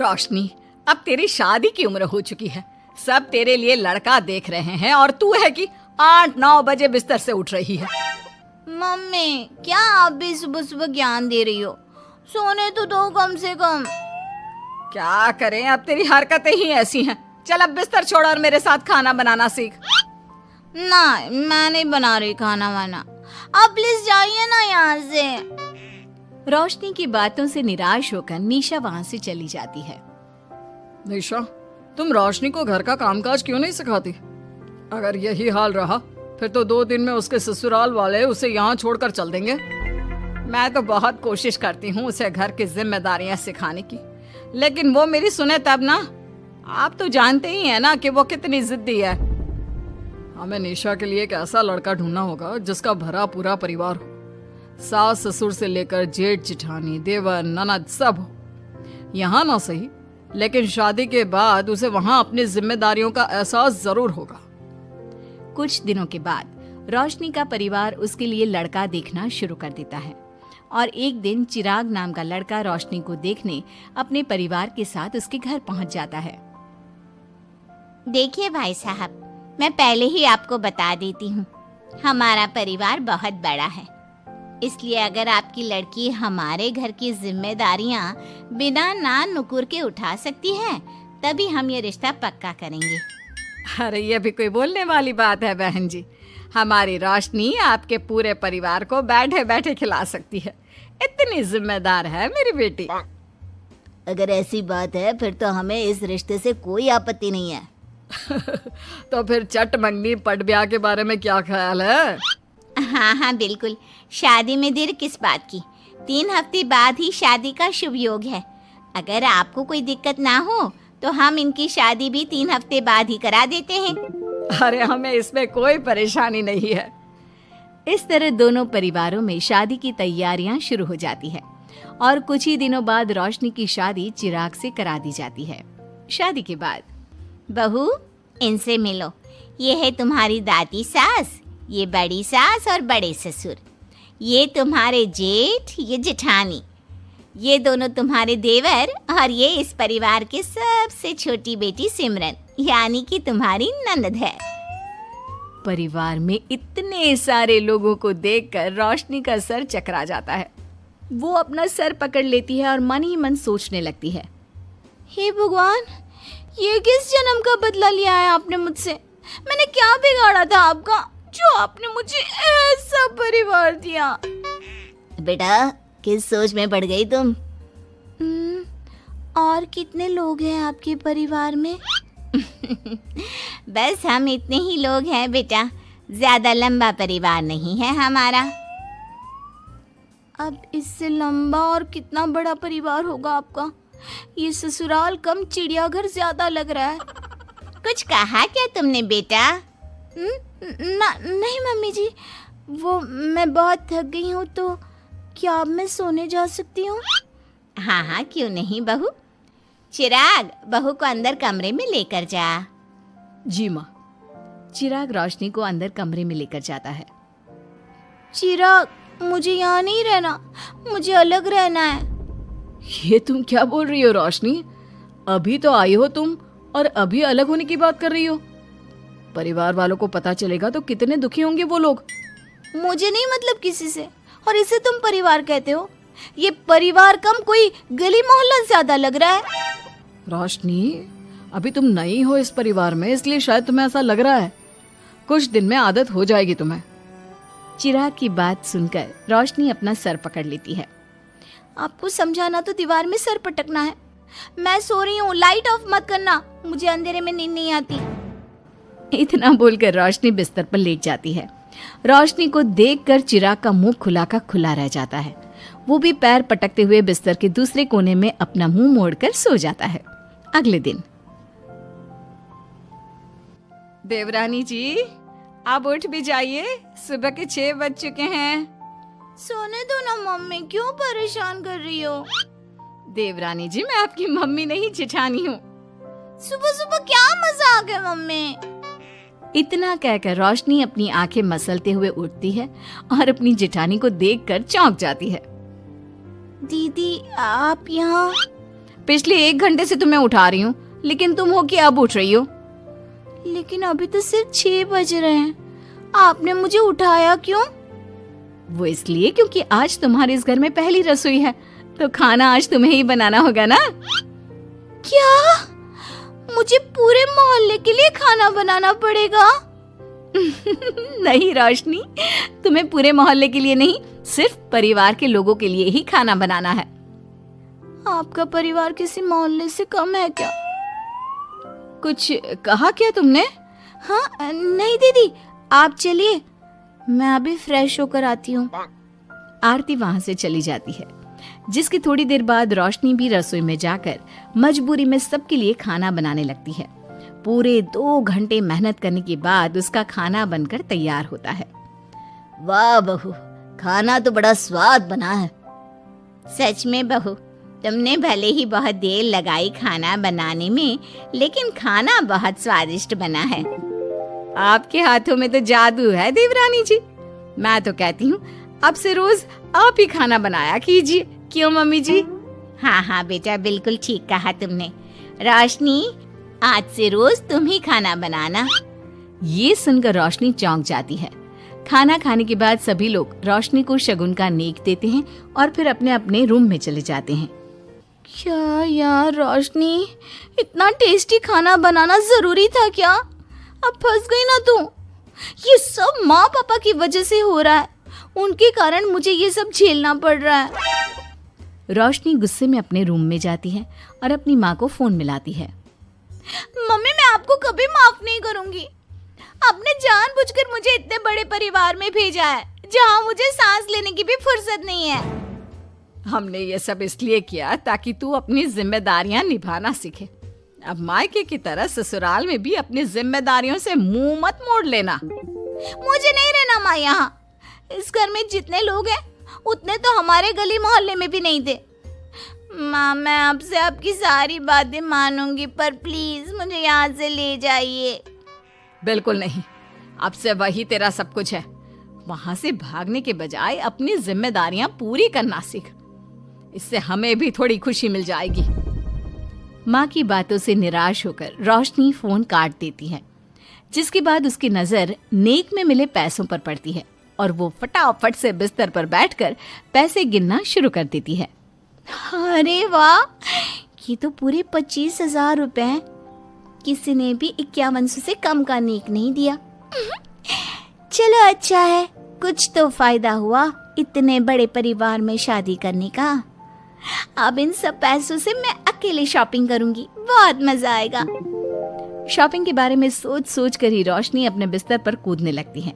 रोशनी, अब तेरी शादी की उम्र हो चुकी है। सब तेरे लिए लड़का देख रहे हैं और तू है कि 8-9 बजे बिस्तर से उठ रही है। मम्मी, क्या आप भी सुबह सुबह ज्ञान दे रही हो? सोने तो दो कम से कम। क्या करें, अब तेरी हरकतें ही ऐसी हैं। चल अब बिस्तर छोड़ और मेरे साथ खाना बनाना सीख। ना, मैं नहीं बना रही खाना वाना। आप प्लीज जाइए ना यहाँ से। रोशनी की बातों से निराश होकर निशा वहाँ से चली जाती है। निशा, तुम रोशनी को घर का कामकाज क्यों नहीं सिखाती? अगर यही हाल रहा फिर तो 2 दिन में उसके ससुराल वाले उसे यहाँ छोड़कर चल देंगे। मैं तो बहुत कोशिश करती हूँ उसे घर की जिम्मेदारियां सिखाने की, लेकिन वो मेरी सुने तब ना। आप तो जानते ही हैं ना कि वो कितनी जिद्दी है। हमें निशा के लिए एक ऐसा लड़का ढूंढना होगा जिसका भरा पूरा परिवार हो। सास ससुर से लेकर जेठ जेठानी देवर ननद सब हो। यहाँ ना सही, लेकिन शादी के बाद उसे वहाँ अपनी जिम्मेदारियों का एहसास जरूर होगा। कुछ दिनों के बाद रोशनी का परिवार उसके लिए लड़का देखना शुरू कर देता है और एक दिन चिराग नाम का लड़का रोशनी को देखने अपने परिवार के साथ उसके घर पहुंच जाता है। देखिए भाई साहब, मैं पहले ही आपको बता देती हूँ, हमारा परिवार बहुत बड़ा है, इसलिए अगर आपकी लड़की हमारे घर की जिम्मेदारियाँ बिना ना नुकुर के उठा सकती है तभी हम ये रिश्ता पक्का करेंगे। अरे ये भी कोई बोलने वाली बात है बहन जी। हमारी रोशनी आपके पूरे परिवार को बैठे बैठे खिला सकती है। इतनी जिम्मेदार है मेरी बेटी। अगर ऐसी बात है फिर तो हमें इस रिश्ते से कोई आपत्ति नहीं है। तो फिर चट मंगनी पट ब्याह के बारे में क्या ख्याल है? हाँ हाँ बिल्कुल, शादी में देर किस बात की। 3 हफ्ते बाद ही शादी का शुभ योग है। अगर आपको कोई दिक्कत ना हो तो हम इनकी शादी भी 3 हफ्ते बाद ही करा देते हैं। अरे हमें इसमें कोई परेशानी नहीं है। इस तरह दोनों परिवारों में शादी की तैयारियां शुरू हो जाती है और कुछ ही दिनों बाद रोशनी की शादी चिराग से करा दी जाती है। शादी के बाद, बहू, इनसे मिलो। ये है तुम्हारी दादी सास, ये बड़ी सास और बड़े ससुर, ये तुम्हारे जेठ, ये जेठानी, ये दोनों तुम्हारे देवर और ये इस परिवार की सबसे छोटी बेटी सिमरन, यानी कि तुम्हारी ननद है। परिवार में इतने सारे लोगों को देखकर रोशनी का सर चकरा जाता है। वो अपना सर पकड़ लेती है और मन ही मन सोचने लगती है, हे भगवान, ये किस जन्म का बदला लिया है आपने मुझसे? मैंने क्या बिगाड़ा था आपका जो आपने मुझे ऐसा परिवार दिया? बेटा, किस सोच में पड़ गई तुम? और कितने लोग हैं आपके परिवार में? बस हम इतने ही लोग हैं बेटा, ज्यादा लंबा परिवार नहीं है हमारा। अब इससे लंबा और कितना बड़ा परिवार होगा आपका? ये ससुराल कम चिड़ियाघर ज्यादा लग रहा है। कुछ कहा क्या तुमने बेटा? नहीं मम्मी जी, वो मैं बहुत थक गई हूँ, तो क्या अब मैं सोने जा सकती हूँ? हाँ हाँ, क्यों नहीं बहू। चिराग, बहू को अंदर कमरे में लेकर जा। जी माँ। चिराग रोशनी को अंदर कमरे में लेकर जाता है। चिराग, मुझे यहाँ नहीं रहना, मुझे अलग रहना है। ये तुम क्या बोल रही हो रोशनी? अभी तो आई हो तुम और अभी अलग होने की बात कर रही हो। परिवार वालों को पता चलेगा तो कितने दुखी होंगे वो लोग। मुझे नहीं मतलब किसी से, और इसे तुम परिवार कहते हो? ये परिवार कम कोई गली मोहल्ला ज्यादा लग रहा है। रोशनी, अभी तुम नई हो इस परिवार में, इसलिए शायद तुम्हें ऐसा लग रहा है। कुछ दिन में आदत हो जाएगी तुम्हें। चिराग की बात सुनकर रोशनी अपना सर पकड़ लेती है। आपको समझाना तो दीवार में सर पटकना है। मैं सो रही हूँ, लाइट ऑफ मत करना, मुझे अंधेरे में नींद नहीं आती। इतना बोलकर रोशनी बिस्तर पर लेट जाती है। रोशनी को देखकर चिराग का मुंह खुला का खुला रह जाता है। वो भी पैर पटकते हुए बिस्तर के दूसरे कोने में अपना मुंह मोड़कर सो जाता है। अगले दिन, देवरानी जी, आप उठ भी जाइए, सुबह के 6 बज चुके हैं। सोने दो ना मम्मी, क्यों परेशान कर रही हो? देवरानी जी, मैं आपकी मम्मी नहीं जेठानी हूँ। सुबह सुबह क्या मजाक है मम्मी? इतना कहकर रोशनी अपनी आंखें मसलते हुए उठती है और अपनी जेठानी को देखकर चौंक जाती है। दीदी, आप यहाँ? पिछले 1 घंटे से तुम्हें उठा रही हूँ, लेकिन तुम हो कि अब उठ रही हो। लेकिन अभी तो सिर्फ 6 बज रहे हैं, आपने मुझे उठाया क्यों? वो इसलिए क्योंकि आज तुम्हारे इस घर में पहली रसोई है, तो खाना आज तुम्हें ही बनाना होगा ना। क्या? मुझे पूरे मोहल्ले के लिए खाना बनाना पड़ेगा? नहीं रोशनी, तुम्हें पूरे मोहल्ले के लिए नहीं, सिर्फ परिवार के लोगों के लिए ही खाना बनाना है। आपका परिवार किसी मोहल्ले से कम है क्या? कुछ कहा क्या तुमने? हाँ नहीं दीदी, आप चलिए, मैं अभी फ्रेश होकर आती हूँ। आरती वहां से चली जाती है, जिसकी थोड़ी देर बाद रोशनी भी रसोई में जाकर मजबूरी में सबके लिए खाना बनाने लगती है। पूरे 2 घंटे मेहनत करने के बाद उसका खाना बनकर तैयार होता है। वाह बहू, खाना तो बड़ा स्वाद बना है। सच में बहू, तुमने भले ही बहुत देर लगाई खाना बनाने में, लेकिन खाना बहुत स्वादिष्ट बना है। आपके हाथों में तो जादू है देवरानी जी। मैं तो कहती हूँ अब से रोज आप ही खाना बनाया कीजिए, क्यों मम्मी जी? हाँ हाँ बेटा, बिल्कुल ठीक कहा तुमने। रोशनी, आज से रोज तुम ही खाना बनाना। ये सुनकर रोशनी चौंक जाती है। खाना खाने के बाद सभी लोग रोशनी को शगुन का नेक देते हैं और फिर अपने अपने रूम में चले जाते हैं। क्या यार रोशनी, इतना टेस्टी खाना बनाना जरूरी था क्या? अब फंस गई ना तू। ये सब माँ पापा की वजह से हो रहा है, उनके कारण मुझे ये सब झेलना पड़ रहा है। रोशनी गुस्से में अपने रूम में जाती है और अपनी माँ को फोन मिलाती है। मम्मी, मैं आपको कभी माफ नहीं करूंगी। आपने जानबूझकर मुझे इतने बड़े परिवार में भेजा है, जहाँ मुझे सांस लेने की भी फुर्सत नहीं है। हमने ये सब इसलिए किया ताकि तू अपनी जिम्मेदारियां निभाना सीखे। अब मायके की तरह ससुराल में भी अपनी जिम्मेदारियों से मुंह मत मोड़ लेना। मुझे नहीं रहना माँ यहाँ। इस घर में जितने लोग हैं उतने तो हमारे गली मोहल्ले में भी नहीं थे। माँ, मैं आपसे आपकी सारी बातें मानूंगी, पर प्लीज मुझे यहाँ से ले जाइए। बिल्कुल नहीं, अब से वही तेरा सब कुछ है। वहां से भागने के बजाय अपनी जिम्मेदारियां पूरी करना सीख, इससे हमें भी थोड़ी खुशी मिल जाएगी। माँ की बातों से निराश होकर रोशनी फोन काट देती है, जिसके बाद उसकी नजर नेक में मिले पैसों पर पड़ती है और वो फटाफट से बिस्तर पर बैठकर पैसे गिनना शुरू कर देती है। अरे वाह, ये तो पूरे 25,000 रुपए हैं। किसी ने भी 5100 से कम का नेक नहीं दिया। चलो अच्छा है, कुछ तो फायदा हुआ इतने बड़े परिवार में शादी करने का। अब इन सब पैसों से मैं अकेले शॉपिंग करूंगी, बहुत मजा आएगा। शॉपिंग के बारे में सोच सोच कर ही रोशनी अपने बिस्तर पर कूदने लगती है।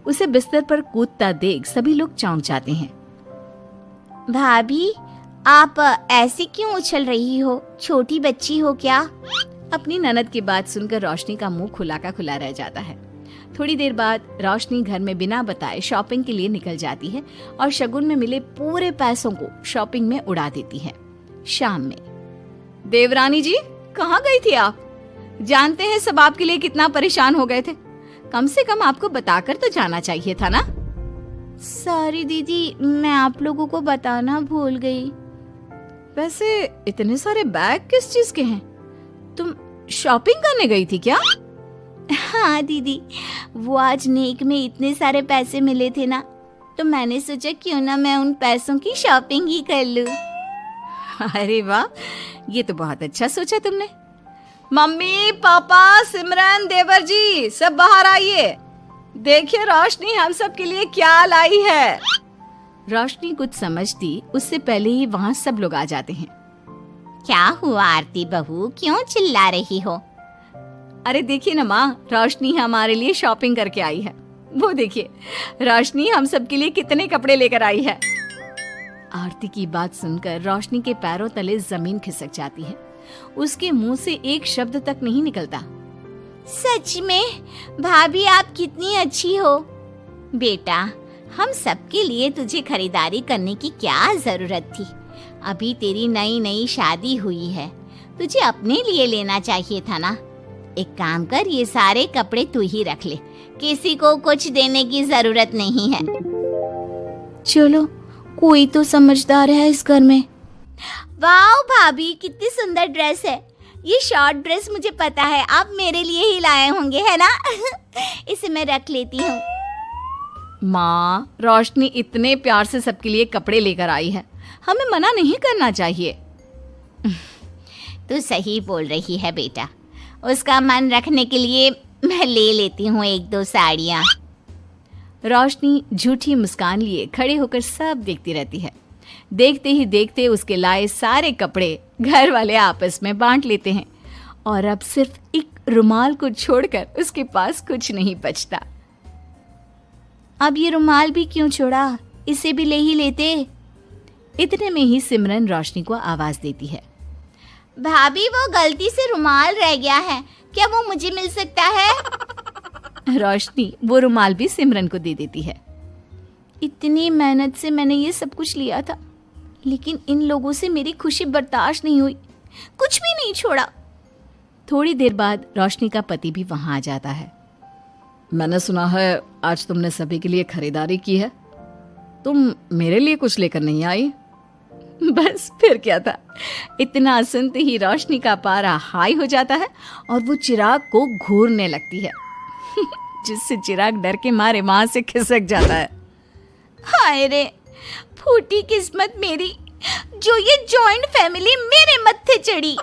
उसे बिस्तर पर कूदता देख सभी लोग चौंक जाते हैं। भाभी, आप ऐसे क्यों उछल रही हो? छोटी बच्ची हो क्या? अपनी ननद की बात सुनकर रोशनी का मुंह खुला का खुला रह जाता है। थोड़ी देर बाद रोशनी घर में बिना बताए शॉपिंग के लिए निकल जाती है और शगुन में मिले पूरे पैसों को शॉपिंग में उड़ा देती है। शाम में, देवरानी जी कहाँ गई थी आप? जानते हैं सब आपके लिए कितना परेशान हो गए थे, कम से कम आपको बताकर तो जाना चाहिए था ना। सॉरी दीदी, मैं आप लोगों को बताना भूल गई। वैसे इतने सारे बैग किस चीज के हैं? तुम शॉपिंग करने गई थी क्या? हाँ दीदी, वो आज नेक में इतने सारे पैसे मिले थे ना, तो मैंने सोचा क्यों ना मैं उन पैसों की शॉपिंग ही कर लूं। अरे वाह, ये तो बहुत अच्छा सोचा तुमने। मम्मी, पापा, सिमरन, देवर जी, सब बाहर आइए। देखिए रोशनी हम सब के लिए क्या लाई है। रोशनी कुछ समझती उससे पहले ही वहाँ सब लोग आ जाते हैं। क्या हुआ आरती बहू, क्यों चिल्ला रही हो? अरे देखिए ना माँ, रोशनी हमारे लिए शॉपिंग करके आई है। वो देखिए, रोशनी हम सब के लिए कितने कपड़े लेकर आई है। आरती की बात सुनकर रोशनी के पैरों तले जमीन खिसक जाती है। उसके मुंह से एक शब्द तक नहीं निकलता। सच में भाभी, आप कितनी अच्छी हो। बेटा, हम सबके लिए तुझे खरीदारी करने की क्या जरूरत थी? अभी तेरी नई नई शादी हुई है, तुझे अपने लिए लेना चाहिए था ना। एक काम कर, ये सारे कपड़े तू ही रख ले, किसी को कुछ देने की जरूरत नहीं है। चलो, कोई तो समझदार है इस घर में। वाओ भाभी, कितनी सुंदर ड्रेस है। ये शॉर्ट ड्रेस मुझे पता है आप मेरे लिए ही लाए होंगे, है ना? इसे मैं रख लेती हूँ। माँ, रोशनी इतने प्यार से सबके लिए कपड़े लेकर आई है, हमें मना नहीं करना चाहिए। तू सही बोल रही है बेटा, उसका मन रखने के लिए मैं ले लेती हूँ 1-2 साड़ियाँ। रोशनी झूठी मुस्कान लिए खड़े होकर सब देखती रहती है। देखते ही देखते उसके लाए सारे कपड़े घर वाले आपस में बांट लेते हैं और अब सिर्फ एक रुमाल को छोड़कर उसके पास कुछ नहीं बचता। अब ये रुमाल भी क्यों छोड़ा, इसे भी ले ही लेते। इतने में ही सिमरन रोशनी को आवाज देती है। भाभी, वो गलती से रुमाल रह गया है, क्या वो मुझे मिल सकता है? रोशनी वो रुमाल भी सिमरन को दे देती है। इतनी मेहनत से मैंने ये सब कुछ लिया था, लेकिन इन लोगों से मेरी खुशी बर्दाश्त नहीं हुई, कुछ भी नहीं छोड़ा। थोड़ी देर बाद रोशनी का पति भी वहां आ जाता है। मैंने सुना है आज तुमने सभी के लिए खरीदारी की है। तुम मेरे लिए कुछ लेकर नहीं आई? बस फिर क्या था, इतना सुनते ही रोशनी का पारा हाई हो जाता है और वो चिराग को घूरने लगती है, जिससे चिराग डर के मारे वहां से खिसक जाता है। हाय रे, फूटी किस्मत मेरी, जो ये जॉइंट फैमिली मेरे मत्थे चढ़ी।